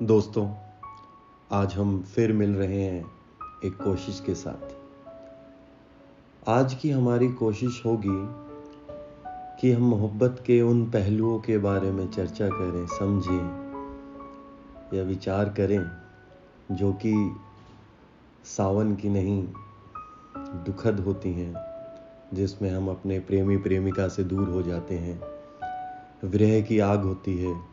दोस्तों, आज हम फिर मिल रहे हैं एक कोशिश के साथ। आज की हमारी कोशिश होगी कि हम मोहब्बत के उन पहलुओं के बारे में चर्चा करें, समझें या विचार करें जो कि सावन की नहीं दुखद होती हैं, जिसमें हम अपने प्रेमी प्रेमिका से दूर हो जाते हैं। विरह की आग होती है।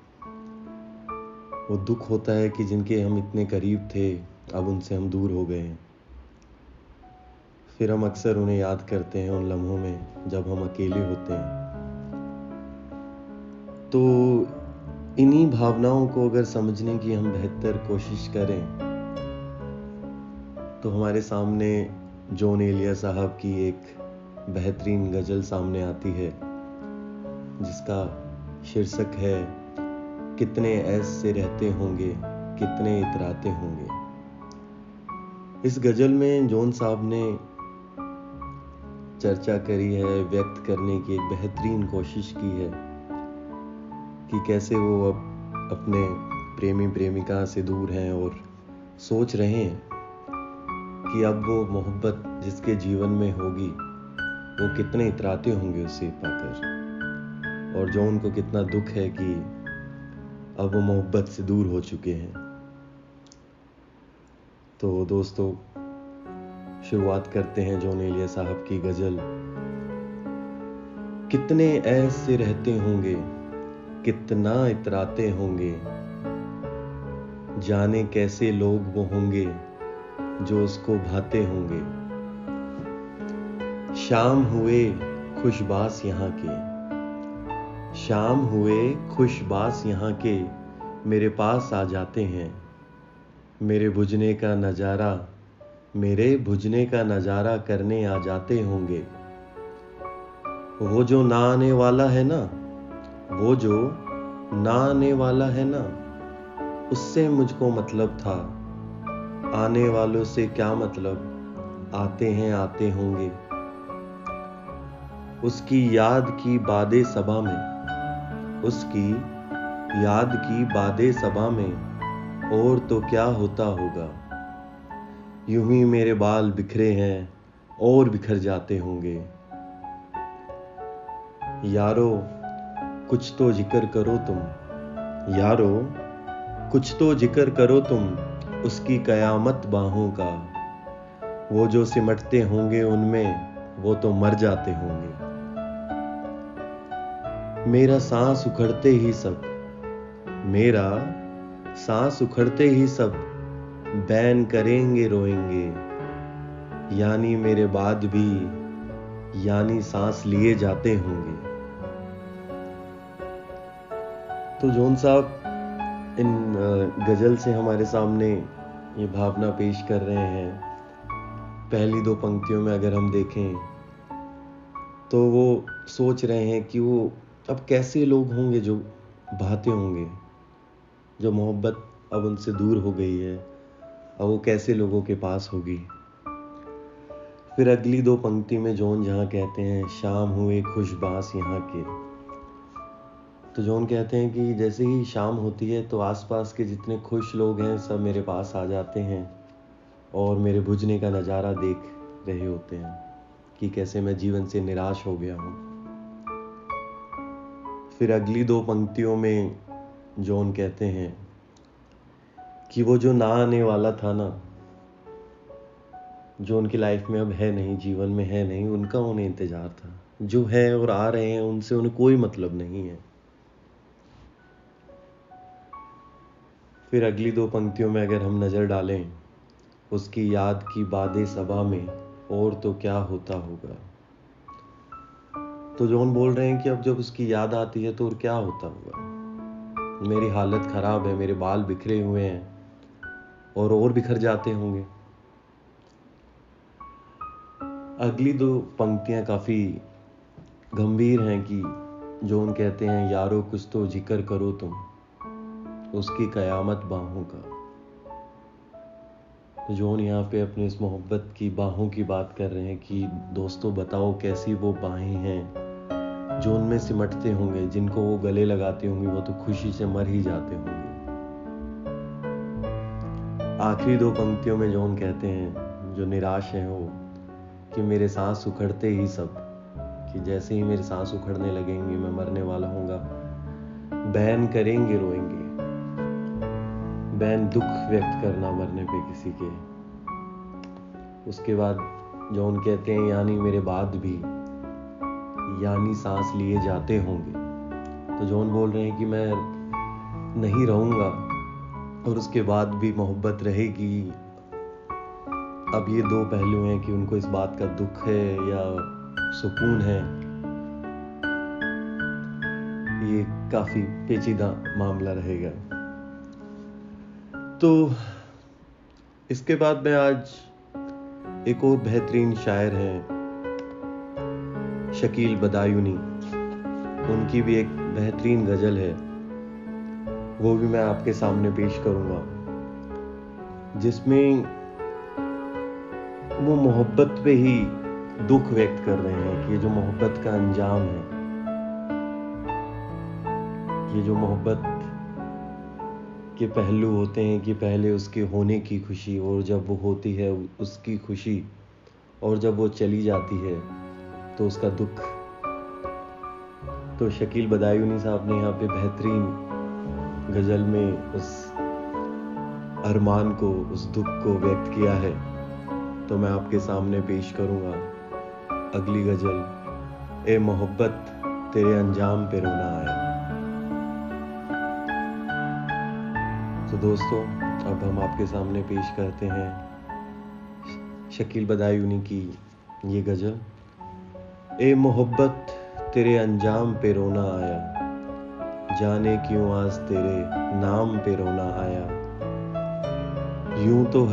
वो दुख होता है कि जिनके हम इतने करीब थे, अब उनसे हम दूर हो गए हैं। फिर हम अक्सर उन्हें याद करते हैं उन लम्हों में जब हम अकेले होते हैं। तो इन्हीं भावनाओं को अगर समझने की हम बेहतर कोशिश करें तो हमारे सामने जॉन एलिया साहब की एक बेहतरीन गज़ल सामने आती है, जिसका शीर्षक है कितने ऐसे रहते होंगे, कितने इतराते होंगे। इस गज़ल में जॉन साहब ने चर्चा करी है, व्यक्त करने की एक बेहतरीन कोशिश की है कि कैसे वो अब अपने प्रेमी प्रेमिका से दूर हैं और सोच रहे हैं कि अब वो मोहब्बत जिसके जीवन में होगी वो कितने इतराते होंगे उसे पाकर, और जॉन को कितना दुख है कि अब वो मोहब्बत से दूर हो चुके हैं। तो दोस्तों, शुरुआत करते हैं जॉन एलिया साहब की गज़ल। कितने ऐसे रहते होंगे, कितना इतराते होंगे, जाने कैसे लोग वो होंगे जो उसको भाते होंगे। शाम हुए खुशबास यहाँ के, शाम हुए खुशबास यहाँ के मेरे पास आ जाते हैं। मेरे बुझने का नजारा करने आ जाते होंगे। वो जो ना आने वाला है ना, वो जो ना आने वाला है ना, उससे मुझको मतलब था। आने वालों से क्या मतलब, आते हैं आते होंगे। उसकी याद की बादे सबा में, उसकी याद की बादे सबा में और तो क्या होता होगा। यूं ही मेरे बाल बिखरे हैं और बिखर जाते होंगे। यारो कुछ तो जिक्र करो तुम, यारो कुछ तो जिक्र करो तुम उसकी कयामत बाहों का। वो जो सिमटते होंगे उनमें वो तो मर जाते होंगे। मेरा सांस उखड़ते ही सब, मेरा सांस उखड़ते ही सब बैन करेंगे रोएंगे। यानी मेरे बाद भी यानी सांस लिए जाते होंगे। तो जॉन साहब इन गज़ल से हमारे सामने ये भावना पेश कर रहे हैं। पहली दो पंक्तियों में अगर हम देखें तो वो सोच रहे हैं कि वो अब कैसे लोग होंगे जो भाते होंगे, जो मोहब्बत अब उनसे दूर हो गई है, अब वो कैसे लोगों के पास होगी। फिर अगली दो पंक्ति में जॉन जहाँ कहते हैं शाम हुए खुशबास यहाँ के, तो जॉन कहते हैं कि जैसे ही शाम होती है तो आसपास के जितने खुश लोग हैं सब मेरे पास आ जाते हैं और मेरे बुझने का नज़ारा देख रहे होते हैं कि कैसे मैं जीवन से निराश हो गया हूँ। फिर अगली दो पंक्तियों में जॉन कहते हैं कि वो जो ना आने वाला था ना, जो उनकी लाइफ में अब है नहीं, जीवन में है नहीं, उनका उन्हें इंतजार था। जो है और आ रहे हैं उनसे उन्हें कोई मतलब नहीं है। फिर अगली दो पंक्तियों में अगर हम नज़र डालें, उसकी याद की बादे सबा में और तो क्या होता होगा। तो जॉन बोल रहे हैं कि अब जब उसकी याद आती है तो और क्या होता होगा। मेरी हालत ख़राब है, मेरे बाल बिखरे हुए हैं और बिखर जाते होंगे। अगली दो पंक्तियां काफ़ी गंभीर हैं कि जॉन कहते हैं यारो कुछ तो जिक्र करो तुम उसकी कयामत बाहों का। जॉन यहाँ पे अपनी इस मोहब्बत की बाहों की बात कर रहे हैं कि दोस्तों बताओ कैसी वो बाहें हैं जो उनमें सिमटते होंगे, जिनको वो गले लगाते होंगे वो तो खुशी से मर ही जाते होंगे। आखिरी दो पंक्तियों में जॉन कहते हैं, जो निराश हैं वो, कि मेरे सांस उखड़ते ही सब, कि जैसे ही मेरे सांस उखड़ने लगेंगे, मैं मरने वाला हूँगा, बैन करेंगे रोएंगे। बैन दुख व्यक्त करना मरने पे किसी के। उसके बाद जॉन कहते हैं, यानी मेरे बाद भी, यानी सांस लिए जाते होंगे। तो जॉन बोल रहे हैं कि मैं नहीं रहूँगा और उसके बाद भी मोहब्बत रहेगी। अब ये दो पहलू हैं कि उनको इस बात का दुख है या सुकून है। ये काफी पेचीदा मामला रहेगा। तो इसके बाद में आज एक और बेहतरीन शायर हैं, शकील बदायूनी। उनकी भी एक बेहतरीन गजल है, वो भी मैं आपके सामने पेश करूंगा, जिसमें वो मोहब्बत पे ही दुख व्यक्त कर रहे हैं कि ये जो मोहब्बत का अंजाम है, ये जो मोहब्बत के पहलू होते हैं कि पहले उसके होने की खुशी, और जब वो होती है उसकी खुशी, और जब वो चली जाती है तो उसका दुख। तो शकील बदायूनी साहब ने यहाँ पे बेहतरीन गजल में उस अरमान को, उस दुख को व्यक्त किया है। तो मैं आपके सामने पेश करूंगा अगली गजल, ए मोहब्बत तेरे अंजाम पे रोना आया। तो दोस्तों, अब हम आपके सामने पेश करते हैं शकील बदायूनी की ये गजल, ए मोहब्बत तेरे अंजाम पे रोना आया, जाने क्यों आज तेरे नाम पे रोना आया। यूं तो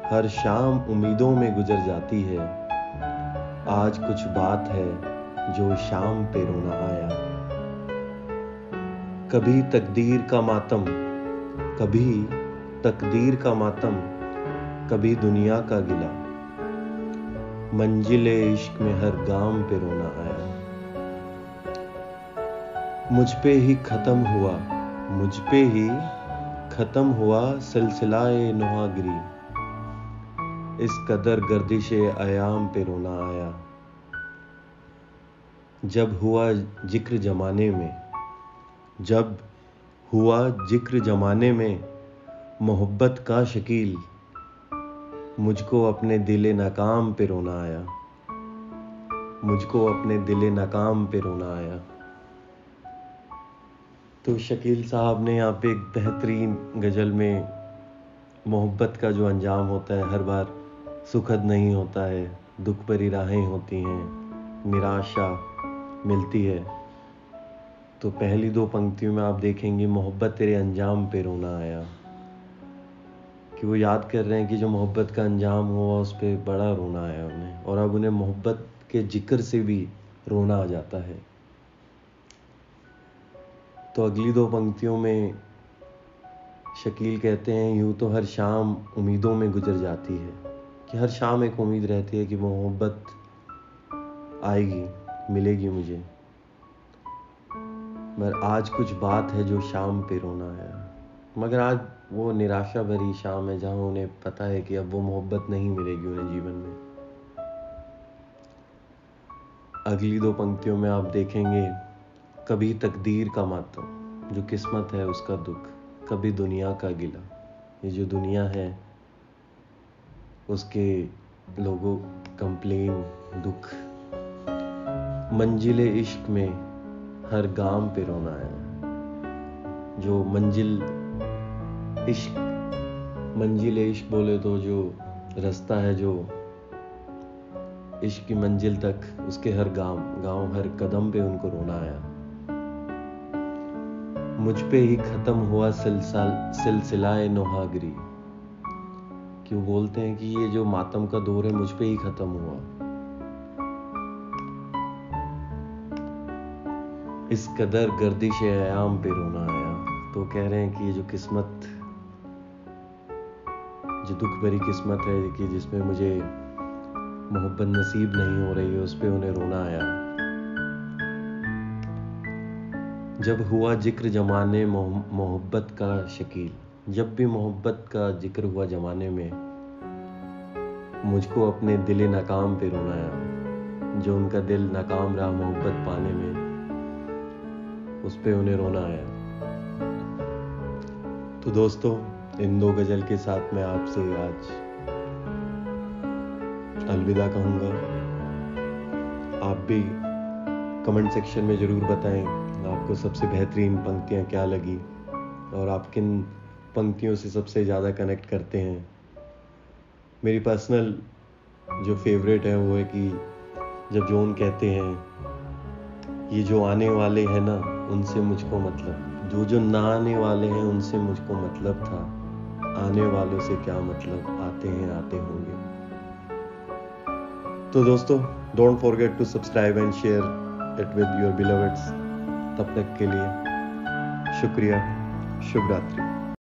हर शाम उम्मीदों में गुजर जाती है, आज कुछ बात है जो शाम पे रोना आया। कभी तकदीर का मातम, कभी दुनिया का गिला, मंजिले इश्क में हर गाम पे रोना आया। मुझ पे ही खत्म हुआ सिलसिलाए नुहागिरी, इस कदर गर्दिशे अयाम पे रोना आया। जब हुआ जिक्र जमाने में मोहब्बत का शकील, मुझको अपने दिले नाकाम पे रोना आया। तो शकील साहब ने यहाँ पे एक बेहतरीन गजल में मोहब्बत का जो अंजाम होता है हर बार सुखद नहीं होता है, दुख भरी राहें होती हैं, निराशा मिलती है। तो पहली दो पंक्तियों में आप देखेंगे, मोहब्बत तेरे अंजाम पे रोना आया, कि वो याद कर रहे हैं कि जो मोहब्बत का अंजाम हुआ उस पर बड़ा रोना आया उन्हें, और अब उन्हें मोहब्बत के जिक्र से भी रोना आ जाता है। तो अगली दो पंक्तियों में शकील कहते हैं, यूं तो हर शाम उम्मीदों में गुजर जाती है, कि हर शाम एक उम्मीद रहती है कि वो मोहब्बत आएगी, मिलेगी मुझे, मगर आज कुछ बात है जो शाम पे रोना आया। मगर आज वो निराशा भरी शाम है जहां उन्हें पता है कि अब वो मोहब्बत नहीं मिलेगी उन्हें जीवन में। अगली दो पंक्तियों में आप देखेंगे, कभी तकदीर का मातम, जो किस्मत है उसका दुख, कभी दुनिया का गिला, ये जो दुनिया है उसके लोगों कंप्लेन, दुख, मंजिले इश्क में हर गाम पे रोना है। जो मंजिल इश्क बोले तो जो रास्ता है जो इश्क की मंजिल तक, उसके हर गांव हर कदम पे उनको रोना आया। मुझ पे ही खत्म हुआ सिलसिलाए नुहागिरी, कि वो बोलते हैं कि ये जो मातम का दौर है मुझ पे ही खत्म हुआ, इस कदर गर्दिश अयाम पे रोना आया। तो कह रहे हैं कि ये जो किस्मत, जो दुख भरी किस्मत है कि जिसमें मुझे मोहब्बत नसीब नहीं हो रही है, उस पे उन्हें रोना आया। जब हुआ जिक्र जमाने मोहब्बत का शकील, जब भी मोहब्बत का जिक्र हुआ ज़माने में, मुझको अपने दिल नाकाम पे रोना आया। जो उनका दिल नाकाम रहा मोहब्बत पाने में, उस पे उन्हें रोना आया। तो दोस्तों, इन 2 गज़ल के साथ मैं आपसे आज अलविदा कहूँगा। आप भी कमेंट सेक्शन में ज़रूर बताएं आपको सबसे बेहतरीन पंक्तियाँ क्या लगी और आप किन पंक्तियों से सबसे ज़्यादा कनेक्ट करते हैं। मेरी पर्सनल जो फेवरेट है वो है कि जब जॉन कहते हैं, ये जो आने वाले हैं ना उनसे मुझको मतलब, जो ना आने वाले हैं उनसे मुझको मतलब था, आने वालों से क्या मतलब, आते हैं आते होंगे। तो दोस्तों, don't forget to subscribe and share it with your beloveds. तब तक के लिए शुक्रिया। शुभ रात्रि।